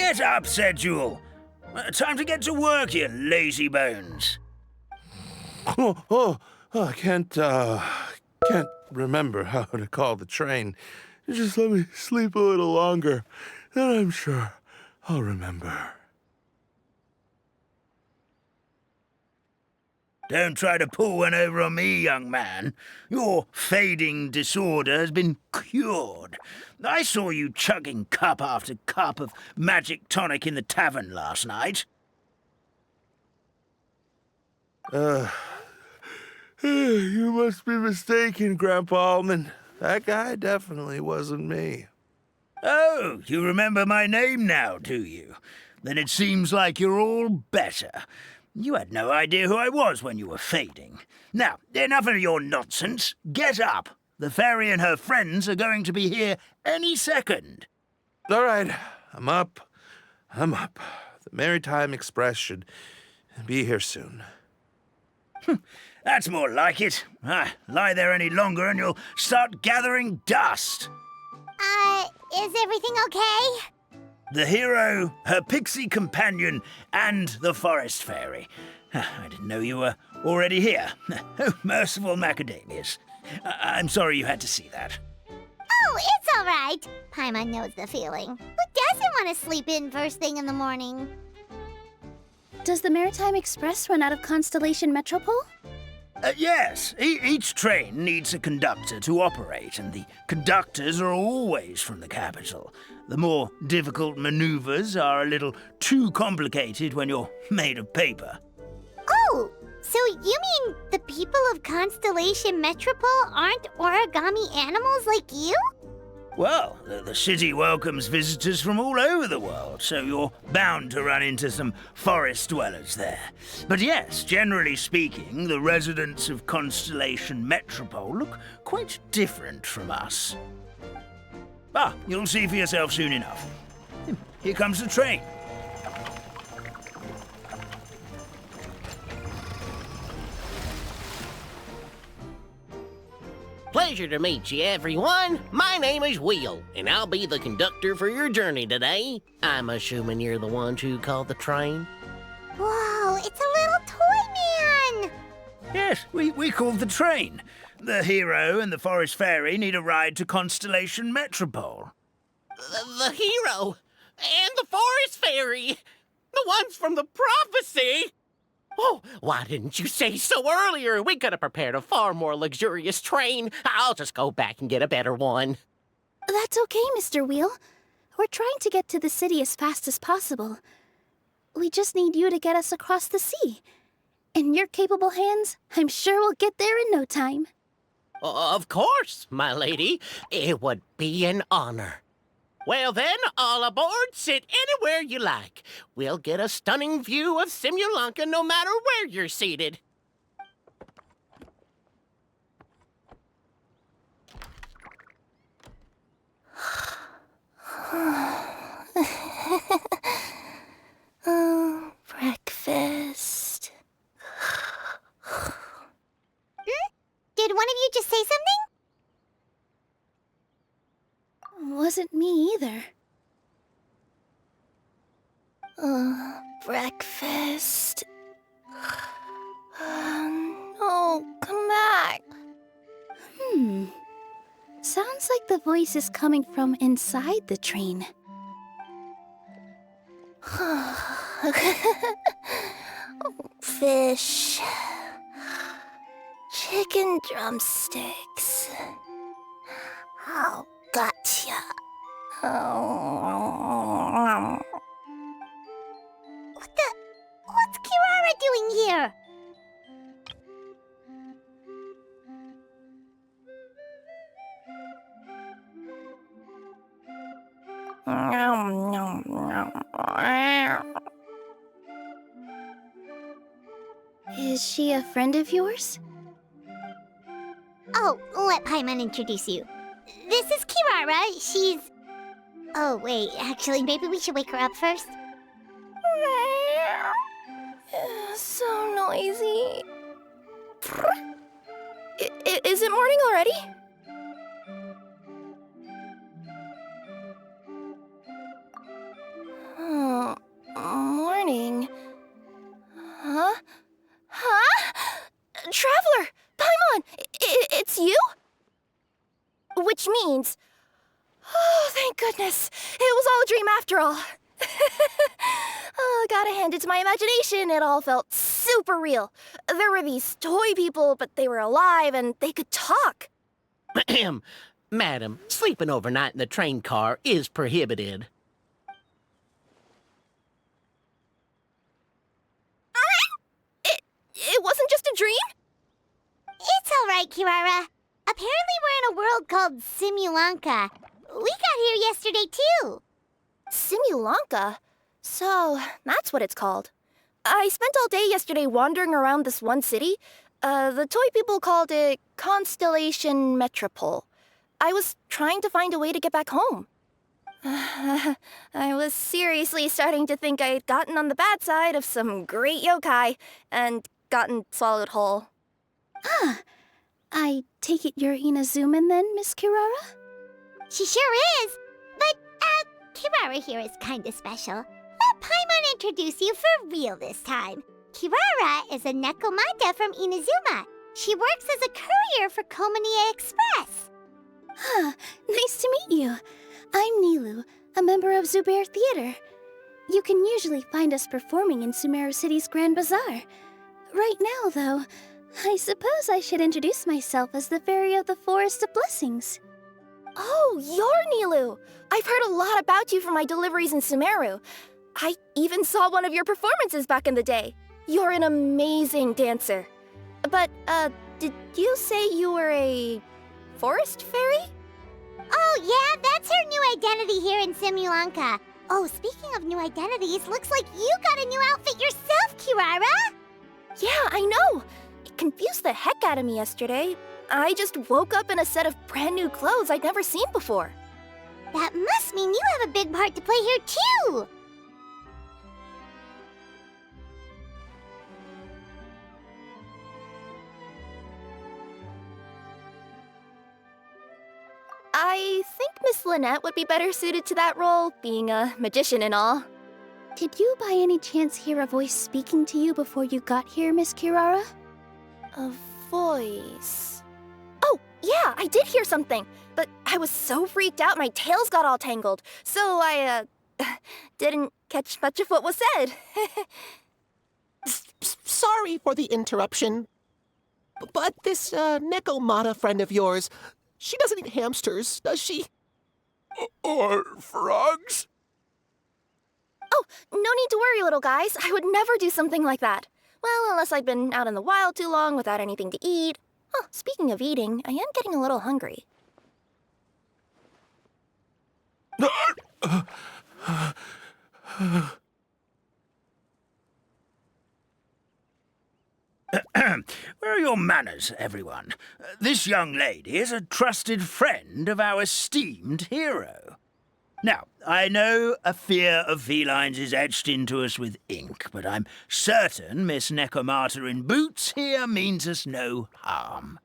Get up, said Jewel. Time to get to work, you lazy bones. I can't remember how to call the train. Just let me sleep a little longer, then I'm sure I'll remember. Don't try to pull one over on me, young man. Your fading disorder has been cured. I saw you chugging cup after cup of magic tonic in the tavern last night. You must be mistaken, Grandpa Almond. That guy definitely wasn't me. Oh, you remember my name now, do you? Then it seems like you're all better. You had no idea who I was when you were fading. Now, enough of your nonsense. Get up. The fairy and her friends are going to be here any second. All right, I'm up. The Maritime Express should be here soon. That's more like it. Lie there any longer and you'll start gathering dust. Is everything okay? The hero, her pixie companion, and the forest fairy. I didn't know you were already here. Oh, merciful macadamias. I'm sorry you had to see that. Oh, it's all right. Paimon knows the feeling. Who doesn't want to sleep in first thing in the morning? Does the Maritime Express run out of Constellation Metropole? Yes, each train needs a conductor to operate, and the conductors are always from the capital. The more difficult maneuvers are a little too complicated when you're made of paper. Oh, so you mean the people of Constellation Metropole aren't origami animals like you? Well, the city welcomes visitors from all over the world, so you're bound to run into some forest dwellers there. But yes, generally speaking, the residents of Constellation Metropole look quite different from us. You'll see for yourself soon enough. Here comes the train. Pleasure to meet you, everyone. My name is Will, and I'll be the conductor for your journey today. I'm assuming you're the ones who called the train. Whoa, it's a little toy man! Yes, we called the train. The hero and the forest fairy need a ride to Constellation Metropole. The hero and the forest fairy, the ones from the prophecy. Oh, why didn't you say so earlier? We could have prepared a far more luxurious train. I'll just go back and get a better one. That's okay, Mr. Wheel. We're trying to get to the city as fast as possible. We just need you to get us across the sea. In your capable hands, I'm sure we'll get there in no time. Of course, my lady. It would be an honor. Well then, all aboard, sit anywhere you like. We'll get a stunning view of Simulanka no matter where you're seated. Oh, breakfast. Did one of you just say something? Wasn't me either. Breakfast. Oh, come back. Sounds like the voice is coming from inside the train. Fish. Chicken drumsticks. Oh, gotcha. What's Kirara doing here? Is she a friend of yours? Oh, let Paimon introduce you. This is Kirara. She's... Oh, wait. Actually, maybe we should wake her up first. So noisy. Is it morning already? Traveler! Paimon! It's you? Which means... Oh, thank goodness. It was all a dream after all. Oh, gotta hand it to my imagination. It all felt super real. There were these toy people, but they were alive and they could talk. Madam, sleeping overnight in the train car is prohibited. It wasn't just a dream? It's all right, Kirara. Apparently we're in a world called Simulanka. We got here yesterday, too. Simulanka? So, that's what it's called. I spent all day yesterday wandering around this one city. The toy people called it Constellation Metropole. I was trying to find a way to get back home. I was seriously starting to think I'd gotten on the bad side of some great yokai and gotten swallowed whole. Ah, I take it you're Inazuman then, Miss Kirara? She sure is. But, Kirara here is kinda special. Let Paimon introduce you for real this time. Kirara is a Nekomata from Inazuma. She works as a courier for Komanie Express. Huh, nice to meet you. I'm Nilu, a member of Zubair Theater. You can usually find us performing in Sumeru City's Grand Bazaar. Right now, though, I suppose I should introduce myself as the Fairy of the Forest of Blessings. Oh, you're Nilu! I've heard a lot about you from my deliveries in Sumeru. I even saw one of your performances back in the day. You're an amazing dancer. But, did you say you were a forest fairy? Oh, yeah, that's her new identity here in Simulanka. Oh, speaking of new identities, looks like you got a new outfit yourself, Kirara! Yeah, I know! It confused the heck out of me yesterday. I just woke up in a set of brand new clothes I'd never seen before. That must mean you have a big part to play here, too! I think Miss Lynette would be better suited to that role, being a magician and all. Did you by any chance hear a voice speaking to you before you got here, Miss Kirara? A voice... Oh, yeah, I did hear something, but I was so freaked out my tails got all tangled, so I, didn't catch much of what was said. Sorry for the interruption, but this, Nekomata friend of yours, she doesn't eat hamsters, does she? Or frogs? Oh, no need to worry, little guys. I would never do something like that. Well, unless I'd been out in the wild too long without anything to eat. Oh, speaking of eating, I am getting a little hungry. Where are your manners, everyone? This young lady is a trusted friend of our esteemed hero. Now, I know a fear of felines is etched into us with ink, but I'm certain Miss Nekomata in boots here means us no harm.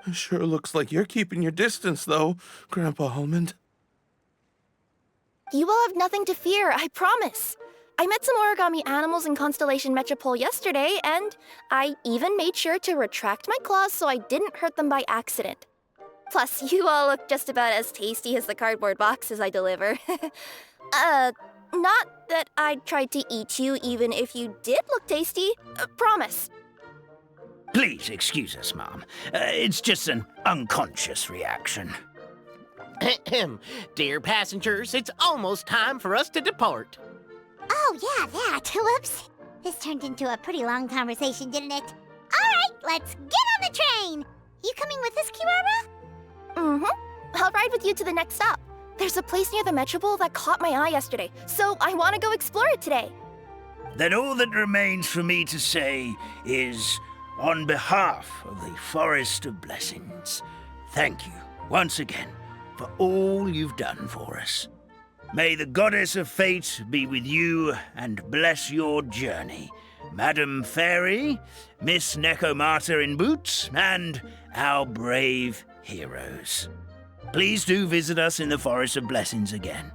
It sure looks like you're keeping your distance, though, Grandpa Almond. You will have nothing to fear, I promise. I met some origami animals in Constellation Metropole yesterday, and I even made sure to retract my claws so I didn't hurt them by accident. Plus, you all look just about as tasty as the cardboard boxes I deliver. Not that I'd try to eat you even if you did look tasty. Promise. Please excuse us, Mom. It's just an unconscious reaction. Dear passengers, it's almost time for us to depart. Oh, yeah, that. Whoops. This turned into a pretty long conversation, didn't it? All right, let's get on the train. You coming with us, Kirara? Mm-hmm. I'll ride with you to the next stop. There's a place near the Metropole that caught my eye yesterday, so I want to go explore it today. Then all that remains for me to say is, on behalf of the Forest of Blessings, thank you once again for all you've done for us. May the Goddess of Fate be with you and bless your journey, Madam Fairy, Miss Nekomata in boots, and our brave heroes. Please do visit us in the Forest of Blessings again,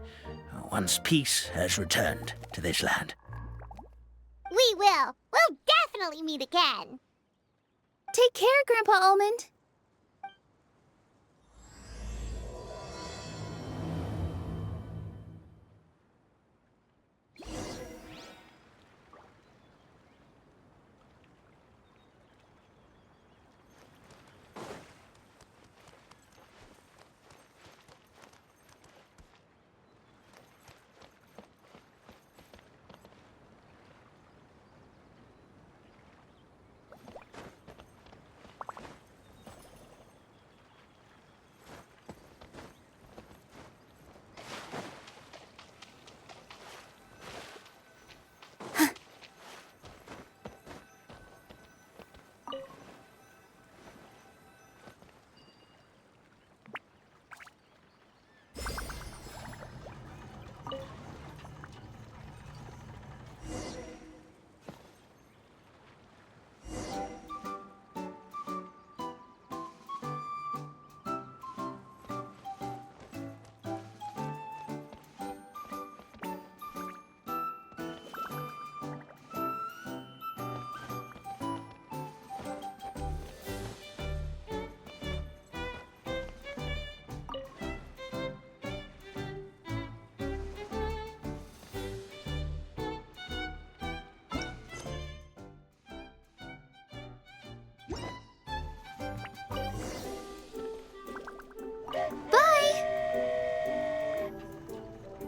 once peace has returned to this land. We will. We'll definitely meet again. Take care, Grandpa Almond.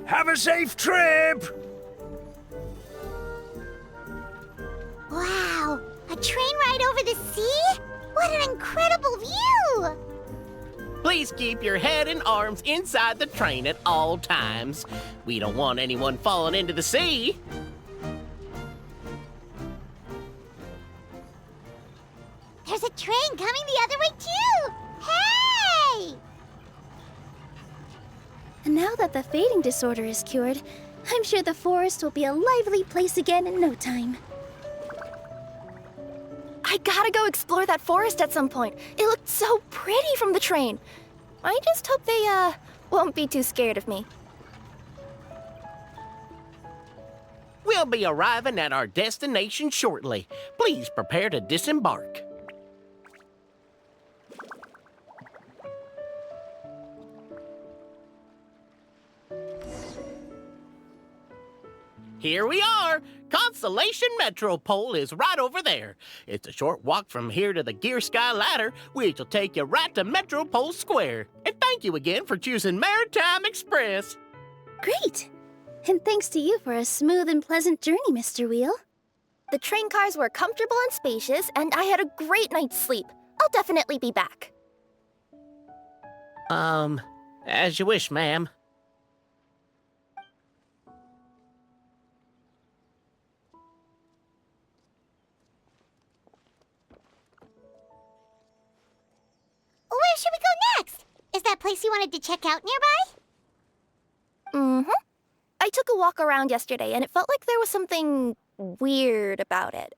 Have a safe trip! Wow, a train ride over the sea? What an incredible view! Please keep your head and arms inside the train at all times. We don't want anyone falling into the sea. There's a train coming the other way too! Hey! And now that the fading disorder is cured, I'm sure the forest will be a lively place again in no time. I gotta go explore that forest at some point. It looked so pretty from the train. I just hope they, won't be too scared of me. We'll be arriving at our destination shortly. Please prepare to disembark. Here we are! Constellation Metropole is right over there. It's a short walk from here to the Gear Sky Ladder, which will take you right to Metropole Square. And thank you again for choosing Maritime Express. Great! And thanks to you for a smooth and pleasant journey, Mr. Wheel. The train cars were comfortable and spacious, and I had a great night's sleep. I'll definitely be back. As you wish, ma'am. Where should we go next? Is that place you wanted to check out nearby? I took a walk around yesterday, and it felt like there was something weird about it.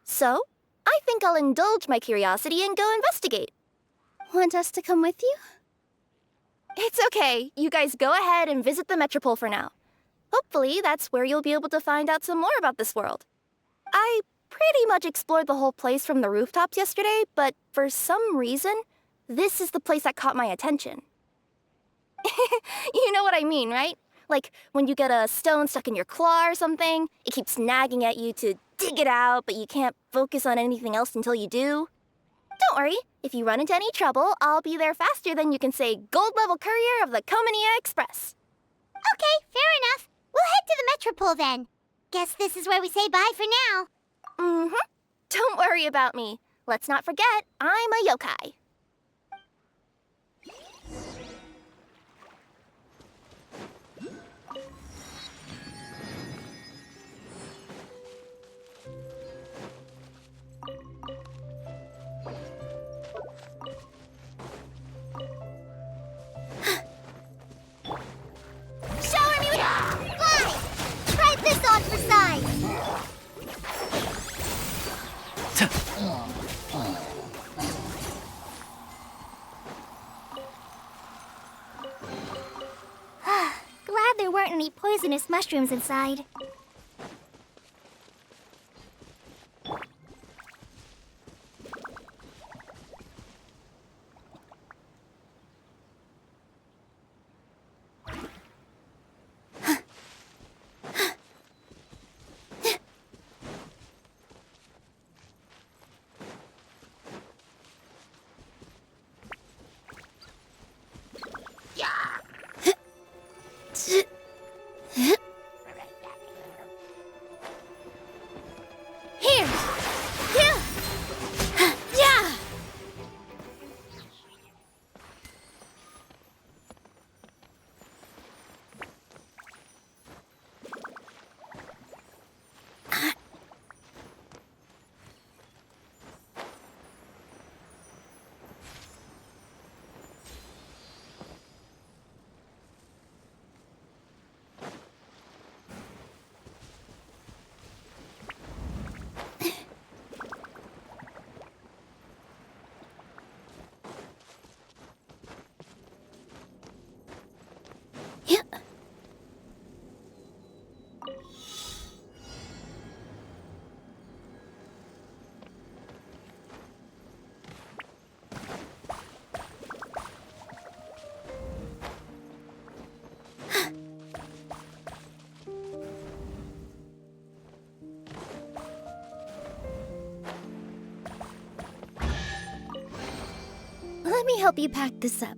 So, I think I'll indulge my curiosity and go investigate. Want us to come with you? It's okay. You guys go ahead and visit the Metropole for now. Hopefully, that's where you'll be able to find out some more about this world. I pretty much explored the whole place from the rooftops yesterday, but for some reason, this is the place that caught my attention. You know what I mean, right? Like when you get a stone stuck in your claw or something, it keeps nagging at you to dig it out, but you can't focus on anything else until you do. Don't worry, if you run into any trouble, I'll be there faster than you can say gold level courier of the Comania Express. Okay, fair enough. We'll head to the Metropole then. Guess this is where we say bye for now. Don't worry about me. Let's not forget, I'm a yokai. Shower me with fly! Try this on for size! Glad there weren't any poisonous mushrooms inside. me help you pack this up.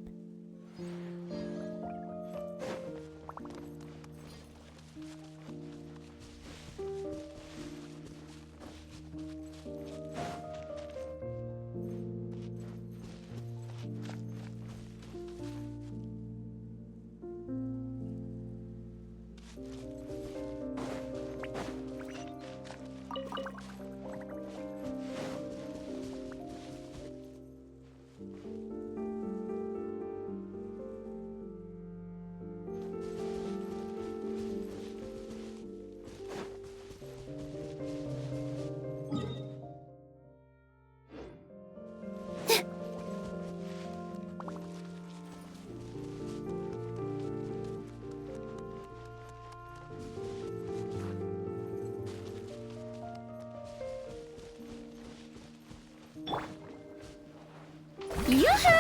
Yoo-hoo!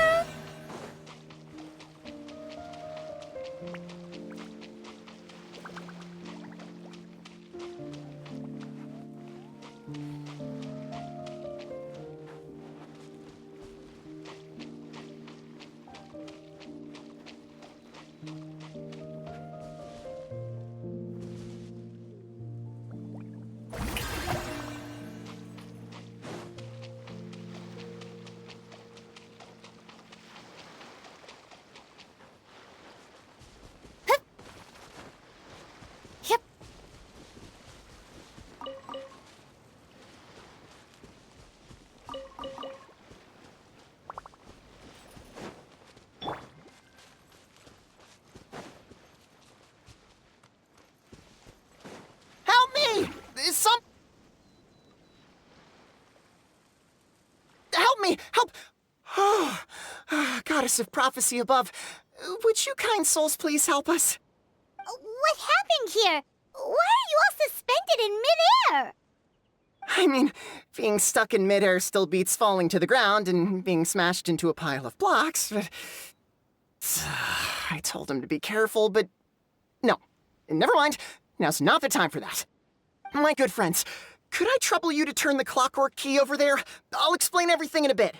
Yep. Help me! Help me! Help! Oh, Goddess of Prophecy above, would you kind souls please help us? What happened here? Why are you all suspended in midair? I mean, being stuck in midair still beats falling to the ground and being smashed into a pile of blocks, but... I told him to be careful, but... No. Never mind. Now's not the time for that. My good friends, could I trouble you to turn the clockwork key over there? I'll explain everything in a bit.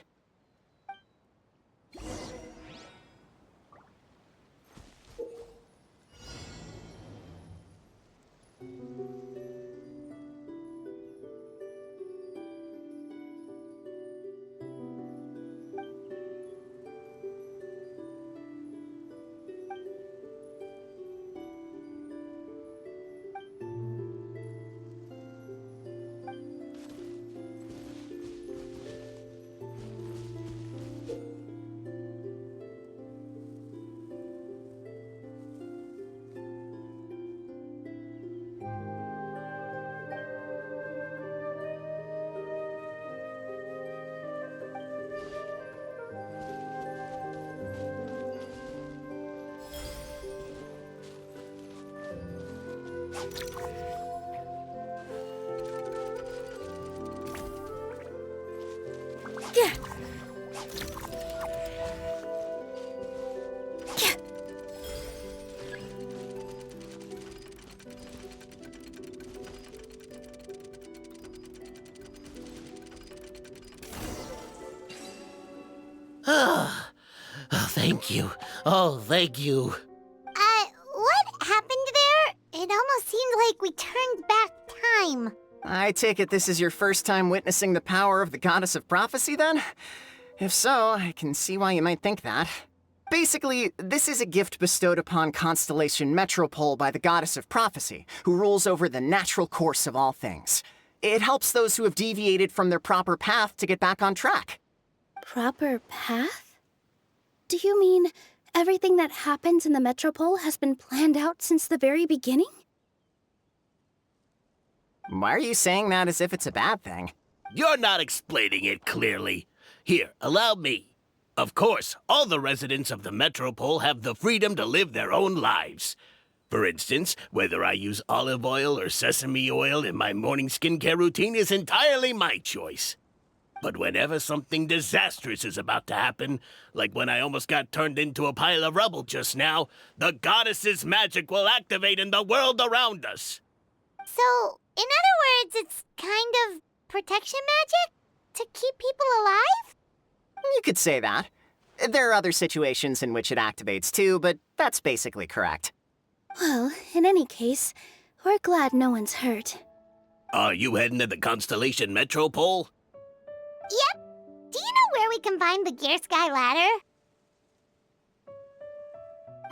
Yeah. Yeah. Oh, thank you. Oh, thank you. What happened there? It almost seemed like we turned back time. I take it this is your first time witnessing the power of the Goddess of Prophecy, then? If so, I can see why you might think that. Basically, this is a gift bestowed upon Constellation Metropole by the Goddess of Prophecy, who rules over the natural course of all things. It helps those who have deviated from their proper path to get back on track. Proper path? Do you mean everything that happens in the Metropole has been planned out since the very beginning? Why are you saying that as if it's a bad thing? You're not explaining it clearly. Here, allow me. Of course, all the residents of the Metropole have the freedom to live their own lives. For instance, whether I use olive oil or sesame oil in my morning skincare routine is entirely my choice. But whenever something disastrous is about to happen, like when I almost got turned into a pile of rubble just now, the goddess's magic will activate in the world around us. So, in other words, it's kind of protection magic? To keep people alive? You could say that. There are other situations in which it activates too, but that's basically correct. Well, in any case, we're glad no one's hurt. Are you heading to the Constellation Metropole? Yep. Do you know where we can find the Gear Sky Ladder?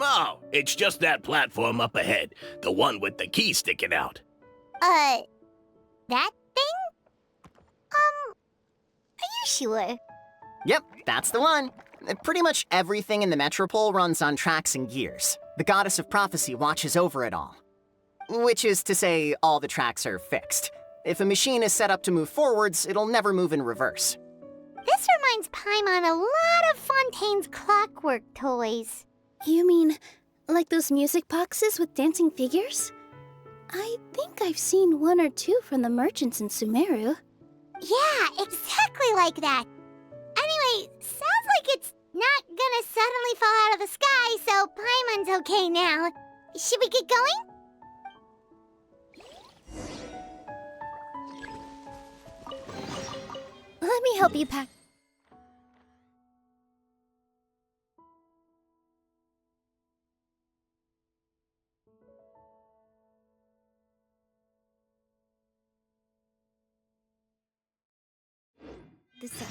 Oh, it's just that platform up ahead. The one with the key sticking out. That thing? Are you sure? Yep, that's the one. Pretty much everything in the Metropole runs on tracks and gears. The Goddess of Prophecy watches over it all. Which is to say, all the tracks are fixed. If a machine is set up to move forwards, it'll never move in reverse. This reminds Paimon a lot of Fontaine's clockwork toys. You mean, like those music boxes with dancing figures? I think I've seen one or two from the merchants in Sumeru. Yeah, exactly like that. Anyway, sounds like it's not gonna suddenly fall out of the sky, so Paimon's okay now. Should we get going? Let me help you pack. This up.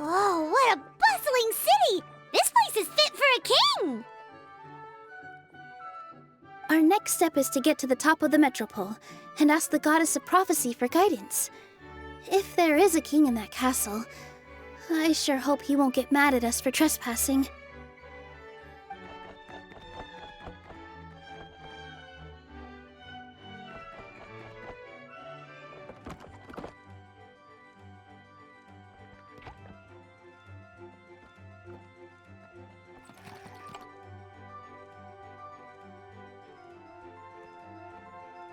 Whoa, what a bustling city! This place is fit for a king! Our next step is to get to the top of the Metropole and ask the Goddess of Prophecy for guidance. If there is a king in that castle, I sure hope he won't get mad at us for trespassing.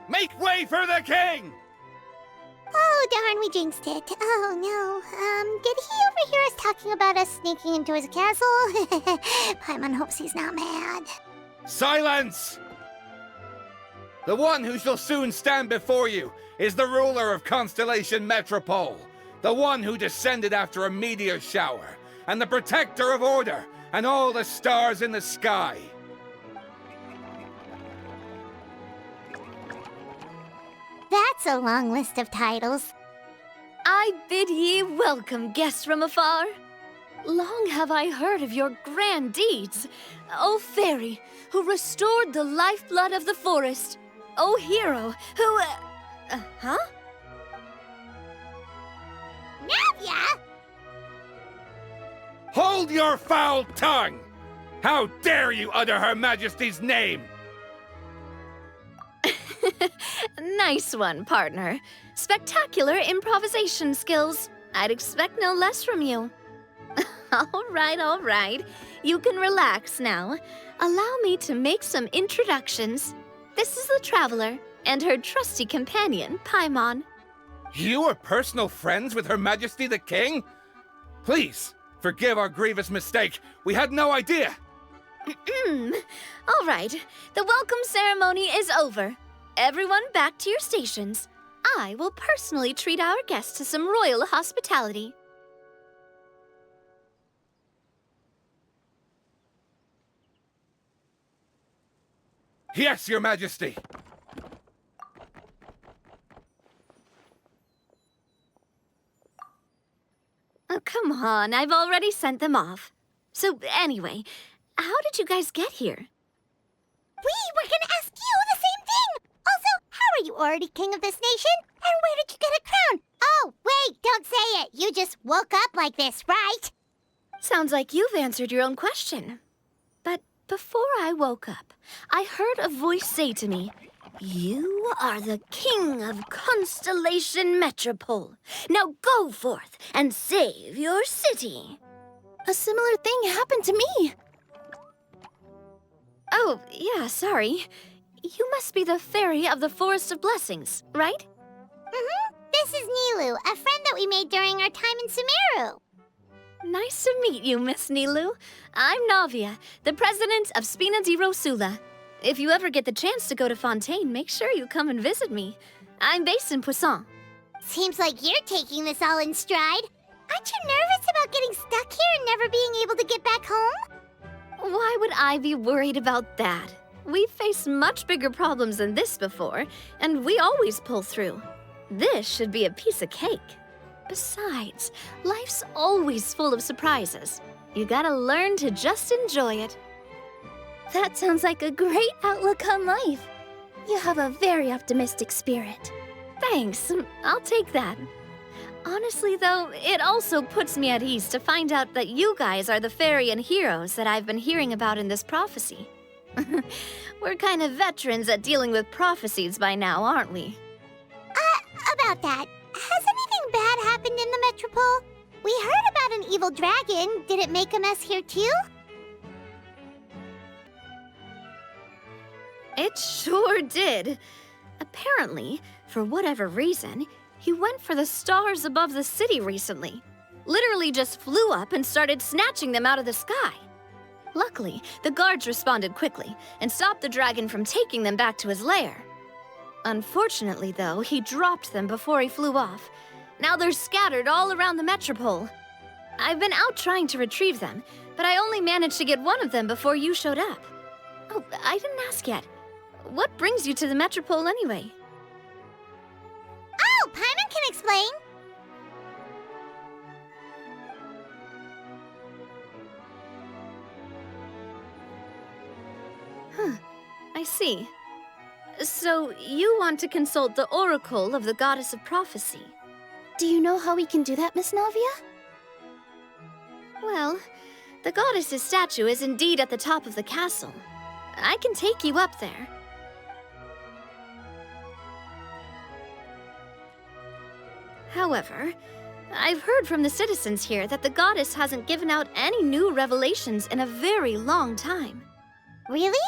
Make way for the king! Oh, darn, we jinxed it. Oh, no. Did he overhear us talking about us sneaking into his castle? Paimon hopes he's not mad. Silence! The one who shall soon stand before you is the ruler of Constellation Metropole, the one who descended after a meteor shower, and the protector of order and all the stars in the sky. That's a long list of titles. I bid ye welcome, guests from afar. Long have I heard of your grand deeds. O fairy, who restored the lifeblood of the forest. O hero, who... huh? Navia! Hold your foul tongue! How dare you utter Her Majesty's name! Nice one, partner. Spectacular improvisation skills. I'd expect no less from you. All right. You can relax now. Allow me to make some introductions. This is the Traveler and her trusty companion, Paimon. You are personal friends with Her Majesty the King? Please, forgive our grievous mistake. We had no idea. All right, the welcome ceremony is over. Everyone back to your stations. I will personally treat our guests to some royal hospitality. Yes, Your Majesty. Oh, come on, I've already sent them off. So anyway, how did you guys get here? We were gonna ask you the same thing! Also, how are you already king of this nation? And where did you get a crown? Oh, wait, don't say it. You just woke up like this, right? Sounds like you've answered your own question. But before I woke up, I heard a voice say to me, "You are the king of Constellation Metropole. Now go forth and save your city." A similar thing happened to me. Oh, yeah, sorry. You must be the fairy of the Forest of Blessings, right? Mm-hmm. This is Nilu, a friend that we made during our time in Sumeru. Nice to meet you, Miss Nilu. I'm Navia, the president of Spina di Rosula. If you ever get the chance to go to Fontaine, make sure you come and visit me. I'm based in Poisson. Seems like you're taking this all in stride. Aren't you nervous about getting stuck here and never being able to get back home? Why would I be worried about that? We've faced much bigger problems than this before, and we always pull through. This should be a piece of cake. Besides, life's always full of surprises. You gotta learn to just enjoy it. That sounds like a great outlook on life. You have a very optimistic spirit. Thanks, I'll take that. Honestly, though, it also puts me at ease to find out that you guys are the fairy and heroes that I've been hearing about in this prophecy. We're kind of veterans at dealing with prophecies by now, aren't we? About that, has anything bad happened in the Metropole? We heard about an evil dragon. Did it make a mess here too? It sure did. Apparently, for whatever reason, he went for the stars above the city recently. Literally just flew up and started snatching them out of the sky. Luckily, the guards responded quickly and stopped the dragon from taking them back to his lair. Unfortunately, though, he dropped them before he flew off. Now they're scattered all around the Metropole. I've been out trying to retrieve them, but I only managed to get one of them before you showed up. Oh, I didn't ask yet. What brings you to the Metropole anyway? Oh, Paimon can explain. I see. So, you want to consult the oracle of the goddess of prophecy? Do you know how we can do that, Miss Navia? Well, the goddess's statue is indeed at the top of the castle. I can take you up there. However, I've heard from the citizens here that the goddess hasn't given out any new revelations in a very long time. Really?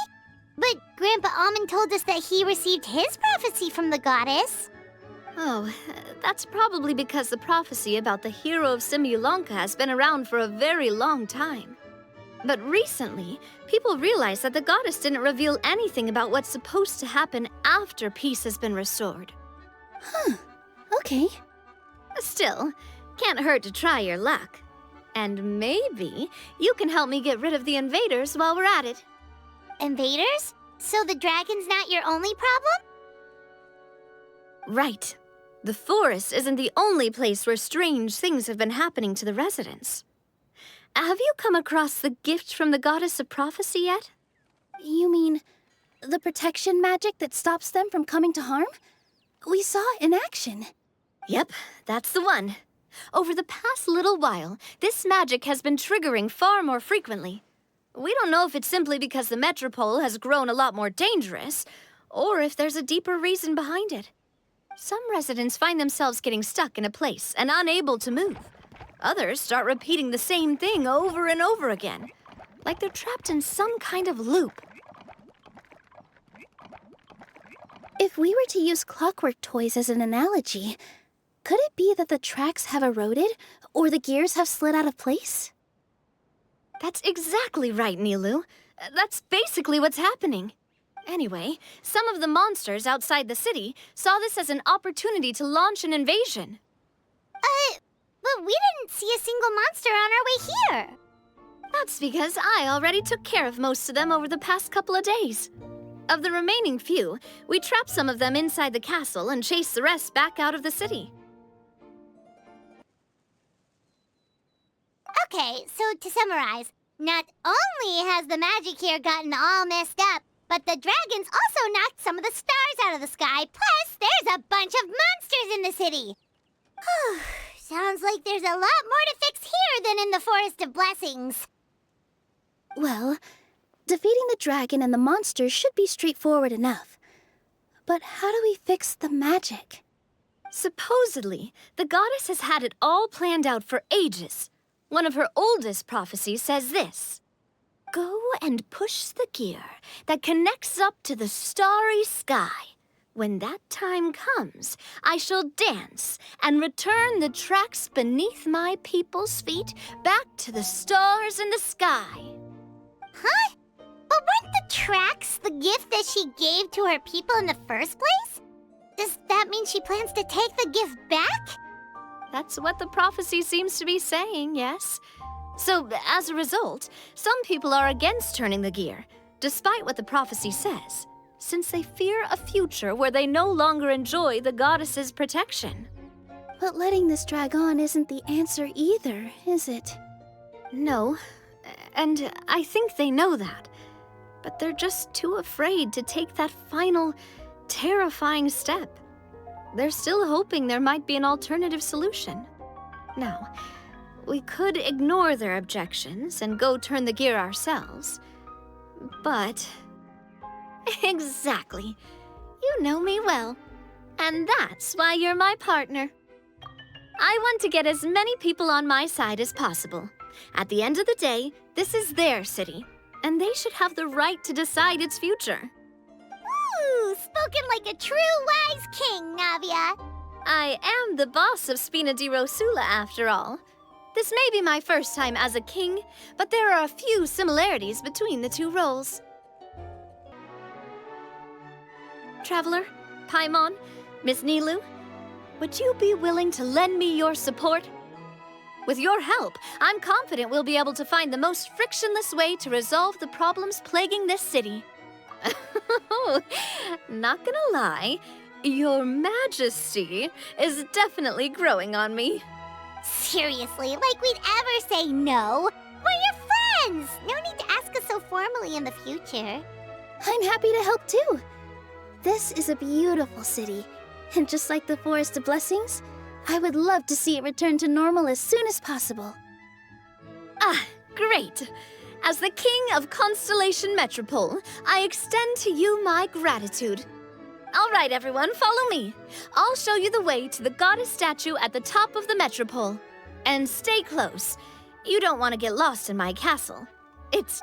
But Grandpa Almond told us that he received his prophecy from the goddess. Oh, that's probably because the prophecy about the hero of Simulanka has been around for a very long time. But recently, people realized that the goddess didn't reveal anything about what's supposed to happen after peace has been restored. Okay. Still, can't hurt to try your luck. And maybe you can help me get rid of the invaders while we're at it. Invaders? So the dragon's not your only problem? Right. The forest isn't the only place where strange things have been happening to the residents. Have you come across the gift from the goddess of prophecy yet? You mean the protection magic that stops them from coming to harm? We saw it in action. Yep, that's the one. Over the past little while, this magic has been triggering far more frequently. We don't know if it's simply because the Metropole has grown a lot more dangerous, or if there's a deeper reason behind it. Some residents find themselves getting stuck in a place and unable to move. Others start repeating the same thing over and over again, like they're trapped in some kind of loop. If we were to use clockwork toys as an analogy, could it be that the tracks have eroded or the gears have slid out of place? That's exactly right, Nilu. That's basically what's happening. Anyway, some of the monsters outside the city saw this as an opportunity to launch an invasion. But we didn't see a single monster on our way here. That's because I already took care of most of them over the past couple of days. Of the remaining few, we trapped some of them inside the castle and chased the rest back out of the city. Okay, so to summarize, not only has the magic here gotten all messed up, but the dragons also knocked some of the stars out of the sky, plus there's a bunch of monsters in the city. Sounds like there's a lot more to fix here than in the Forest of Blessings. Well, defeating the dragon and the monsters should be straightforward enough. But how do we fix the magic? Supposedly, the goddess has had it all planned out for ages. One of her oldest prophecies says this: "Go and push the gear that connects up to the starry sky. When that time comes, I shall dance and return the tracks beneath my people's feet back to the stars in the sky." Huh? But weren't the tracks the gift that she gave to her people in the first place? Does that mean she plans to take the gift back? That's what the prophecy seems to be saying, yes. So, as a result, some people are against turning the gear, despite what the prophecy says, since they fear a future where they no longer enjoy the goddess's protection. But letting this drag on isn't the answer either, is it? No, and I think they know that. But they're just too afraid to take that final, terrifying step. They're still hoping there might be an alternative solution. Now, we could ignore their objections and go turn the gear ourselves, but... Exactly. You know me well. And that's why you're my partner. I want to get as many people on my side as possible. At the end of the day, this is their city, and they should have the right to decide its future. Ooh, spoken like a true wise king, Navia. I am the boss of Spina di Rosula, after all. This may be my first time as a king, but there are a few similarities between the two roles. Traveler, Paimon, Miss Nilou, would you be willing to lend me your support? With your help, I'm confident we'll be able to find the most frictionless way to resolve the problems plaguing this city. Not gonna lie, Your Majesty is definitely growing on me. Seriously, like we'd ever say no. We're your friends! No need to ask us so formally in the future. I'm happy to help too. This is a beautiful city, and just like the Forest of Blessings, I would love to see it return to normal as soon as possible. Ah, great! As the King of Constellation Metropole, I extend to you my gratitude. All right, everyone, follow me. I'll show you the way to the goddess statue at the top of the Metropole. And stay close. You don't want to get lost in my castle. It's